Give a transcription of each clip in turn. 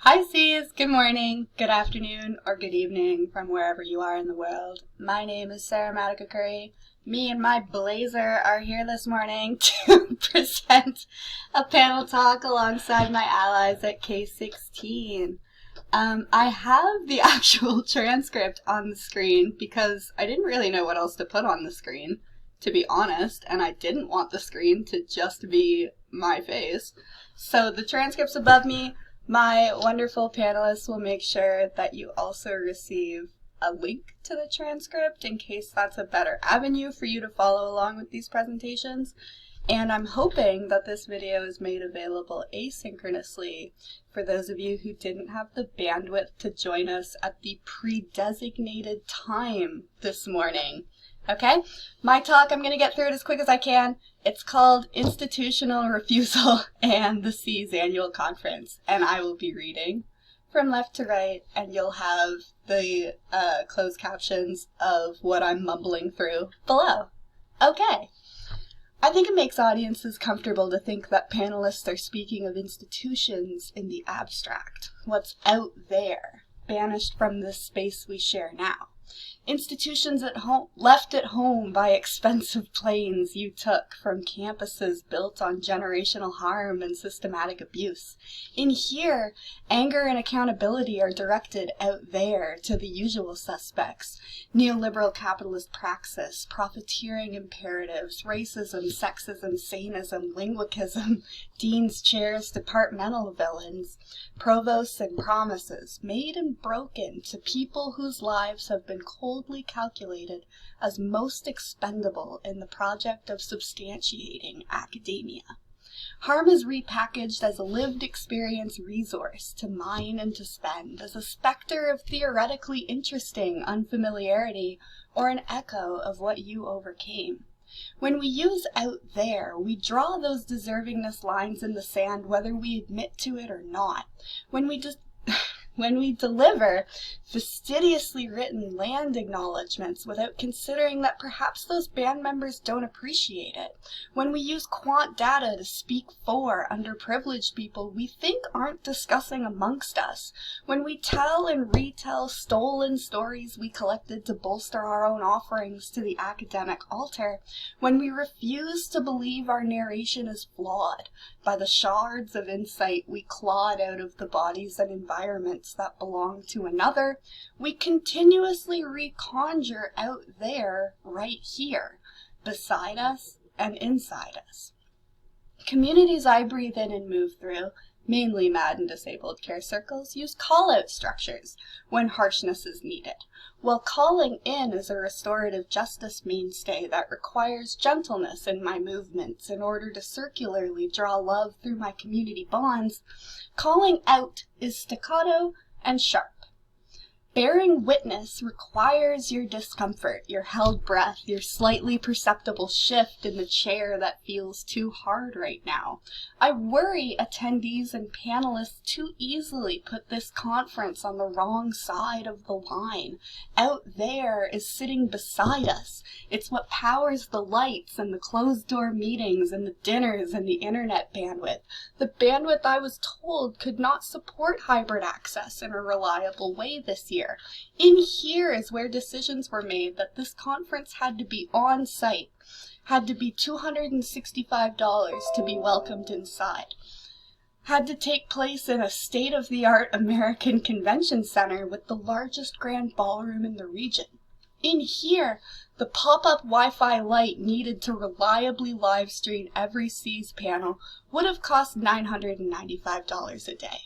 Hi C's, good morning, good afternoon, or good evening from wherever you are in the world. My name is Sarah Madoka Currie. Me and my blazer are here this morning to present a panel talk alongside my allies at K16. I have the actual transcript on the screen because I didn't really know what else to put on the screen, to be honest, and I didn't want the screen to just be my face. So the transcript's above me. My wonderful panelists will make sure that you also receive a link to the transcript in case that's a better avenue for you to follow along with these presentations. And I'm hoping that this video is made available asynchronously for those of you who didn't have the bandwidth to join us at the pre-designated time this morning. Okay, my talk, I'm going to get through it as quick as I can. It's called Institutional Refusal and the C's Annual Conference, and I will be reading from left to right, and you'll have the closed captions of what I'm mumbling through below. Okay. I think it makes audiences comfortable to think that panelists are speaking of institutions in the abstract, what's out there, banished from this space we share now. Institutions at home, left at home by expensive planes you took from campuses built on generational harm and systematic abuse. In here, anger and accountability are directed out there to the usual suspects. Neoliberal capitalist praxis, profiteering imperatives, racism, sexism, sanism, linguicism, deans, chairs, departmental villains, provosts and promises, made and broken to people whose lives have been coldly calculated as most expendable in the project of substantiating academia. Harm is repackaged as a lived experience resource to mine and to spend, as a specter of theoretically interesting unfamiliarity or an echo of what you overcame. When we use out there, we draw those deservingness lines in the sand whether we admit to it or not. When we deliver fastidiously written land acknowledgments without considering that perhaps those band members don't appreciate it. When we use quant data to speak for underprivileged people we think aren't discussing amongst us. When we tell and retell stolen stories we collected to bolster our own offerings to the academic altar. When we refuse to believe our narration is flawed by the shards of insight we clawed out of the bodies and environments that belong to another, we continuously reconjure out there right here, beside us and inside us. Communities I breathe in and move through, mainly mad and disabled care circles, use call-out structures when harshness is needed, while calling in is a restorative justice mainstay that requires gentleness in my movements in order to circularly draw love through my community bonds. Calling out is staccato and sharp. Bearing witness requires your discomfort, your held breath, your slightly perceptible shift in the chair that feels too hard right now. I worry attendees and panelists too easily put this conference on the wrong side of the line. Out there is sitting beside us. It's what powers the lights and the closed-door meetings and the dinners and the internet bandwidth. The bandwidth I was told could not support hybrid access in a reliable way this year. In here is where decisions were made that this conference had to be on site, had to be $265 to be welcomed inside, had to take place in a state-of-the-art American convention center with the largest grand ballroom in the region. In here, the pop-up Wi-Fi light needed to reliably live stream every C's panel would have cost $995 a day.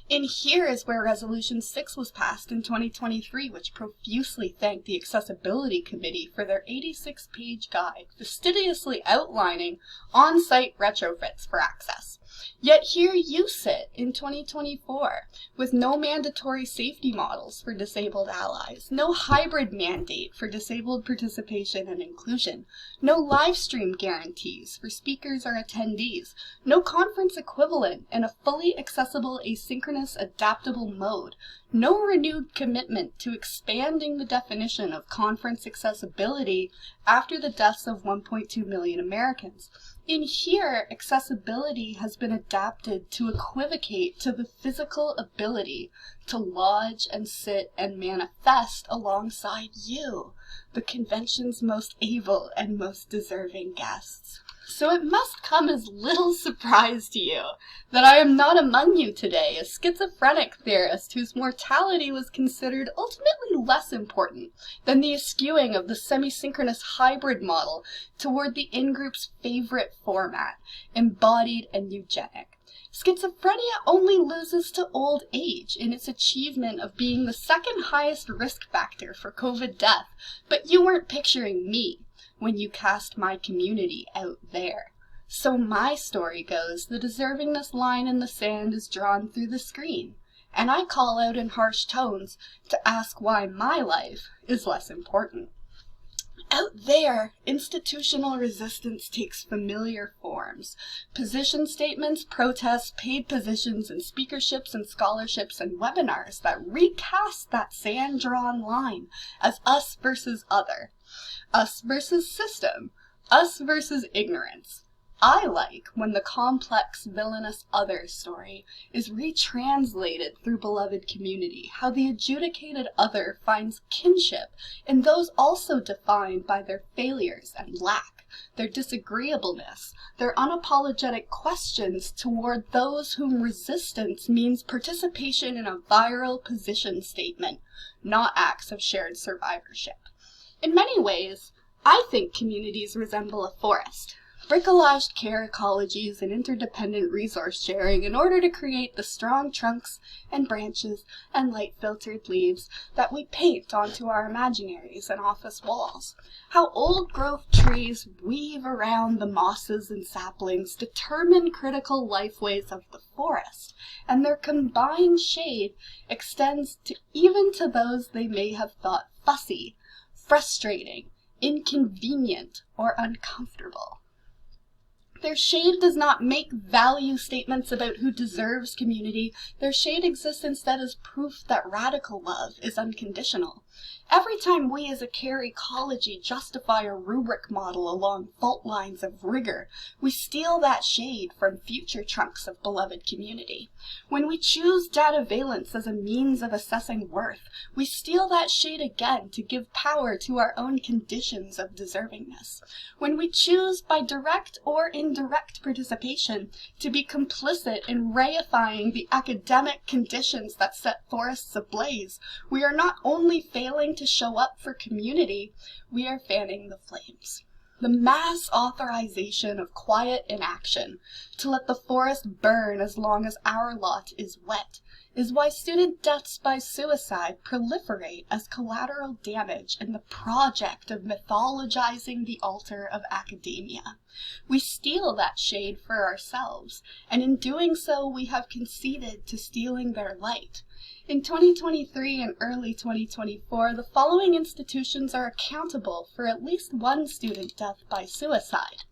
In here is where Resolution 6 was passed in 2023, which profusely thanked the Accessibility Committee for their 86-page guide, fastidiously outlining on-site retrofits for access. Yet here you sit in 2024 with no mandatory safety models for disabled allies, no hybrid mandate for disabled participation and inclusion, no live stream guarantees for speakers or attendees, no conference equivalent in a fully accessible asynchronous adaptable mode, no renewed commitment to expanding the definition of conference accessibility after the deaths of 1.2 million Americans. In here, accessibility has been adapted to equivocate to the physical ability to lodge and sit and manifest alongside you, the convention's most able and most deserving guests. So it must come as little surprise to you that I am not among you today, a schizophrenic theorist whose mortality was considered ultimately less important than the eschewing of the semi-synchronous hybrid model toward the in-group's favorite format, embodied and eugenic. Schizophrenia only loses to old age in its achievement of being the second highest risk factor for COVID death, but you weren't picturing me when you cast my community out there. So my story goes, the deservingness line in the sand is drawn through the screen, and I call out in harsh tones to ask why my life is less important. Out there, institutional resistance takes familiar forms. Position statements, protests, paid positions, and speakerships and scholarships and webinars that recast that sand-drawn line as us versus other. Us versus system. Us versus ignorance. I like when the complex, villainous other story is retranslated through beloved community, how the adjudicated other finds kinship in those also defined by their failures and lack, their disagreeableness, their unapologetic questions toward those whom resistance means participation in a viral position statement, not acts of shared survivorship. In many ways, I think communities resemble a forest. Bricolaged care ecologies and interdependent resource sharing in order to create the strong trunks and branches and light-filtered leaves that we paint onto our imaginaries and office walls. How old-growth trees weave around the mosses and saplings determine critical lifeways of the forest, and their combined shade extends even to those they may have thought fussy, frustrating, inconvenient, or uncomfortable. Their shade does not make value statements about who deserves community. Their shade exists instead as proof that radical love is unconditional. Every time we as a care ecology justify a rubric model along fault lines of rigor, we steal that shade from future chunks of beloved community. When we choose data valence as a means of assessing worth, we steal that shade again to give power to our own conditions of deservingness. When we choose by direct or indirect participation to be complicit in reifying the academic conditions that set forests ablaze, we are not only failing to show up for community, we are fanning the flames. The mass authorization of quiet inaction to let the forest burn as long as our lot is wet is why student deaths by suicide proliferate as collateral damage in the project of mythologizing the altar of academia. We steal that shade for ourselves, and in doing so we have conceded to stealing their light. In 2023 and early 2024, the following institutions are accountable for at least one student death by suicide: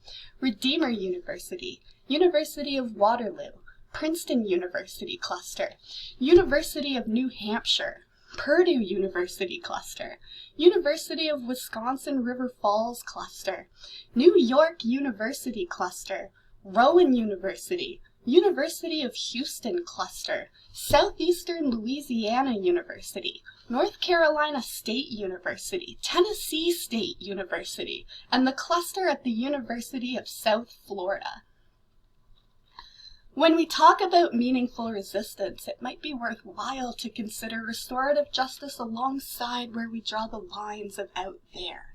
Redeemer University, University of Waterloo, Princeton University Cluster, University of New Hampshire, Purdue University Cluster, University of Wisconsin River Falls Cluster, New York University Cluster, Rowan University, University of Houston Cluster, Southeastern Louisiana University, North Carolina State University, Tennessee State University, and the cluster at the University of South Florida. When we talk about meaningful resistance, it might be worthwhile to consider restorative justice alongside where we draw the lines of out there.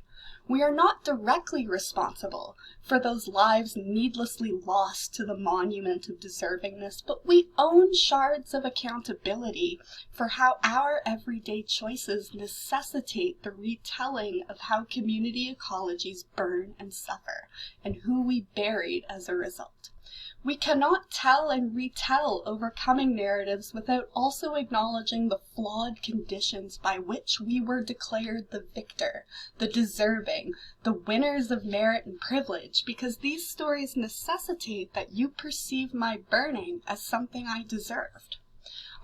We are not directly responsible for those lives needlessly lost to the monument of deservingness, but we own shards of accountability for how our everyday choices necessitate the retelling of how community ecologies burn and suffer, and who we buried as a result. We cannot tell and retell overcoming narratives without also acknowledging the flawed conditions by which we were declared the victor, the deserving, the winners of merit and privilege, because these stories necessitate that you perceive my burning as something I deserved.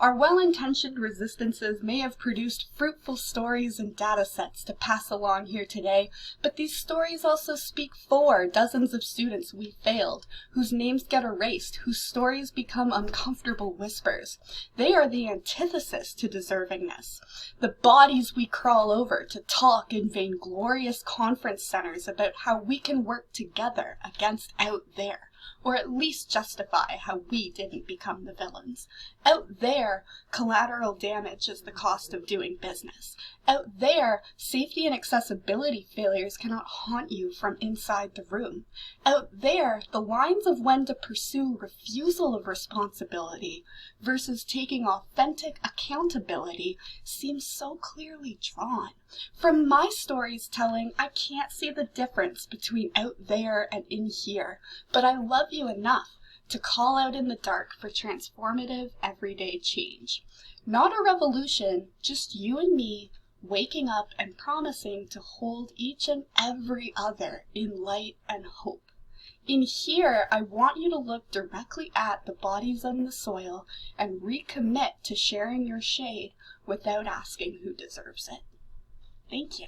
Our well-intentioned resistances may have produced fruitful stories and data sets to pass along here today, but these stories also speak for dozens of students we failed, whose names get erased, whose stories become uncomfortable whispers. They are the antithesis to deservingness, the bodies we crawl over to talk in vainglorious conference centers about how we can work together against out there, or at least justify how we didn't become the villains. Out there, collateral damage is the cost of doing business. Out there, safety and accessibility failures cannot haunt you from inside the room. Out there, the lines of when to pursue refusal of responsibility versus taking authentic accountability seem so clearly drawn. From my stories telling, I can't see the difference between out there and in here, but I love you enough to call out in the dark for transformative everyday change. Not a revolution, just you and me waking up and promising to hold each and every other in light and hope. In here, I want you to look directly at the bodies on the soil and recommit to sharing your shade without asking who deserves it. Thank you.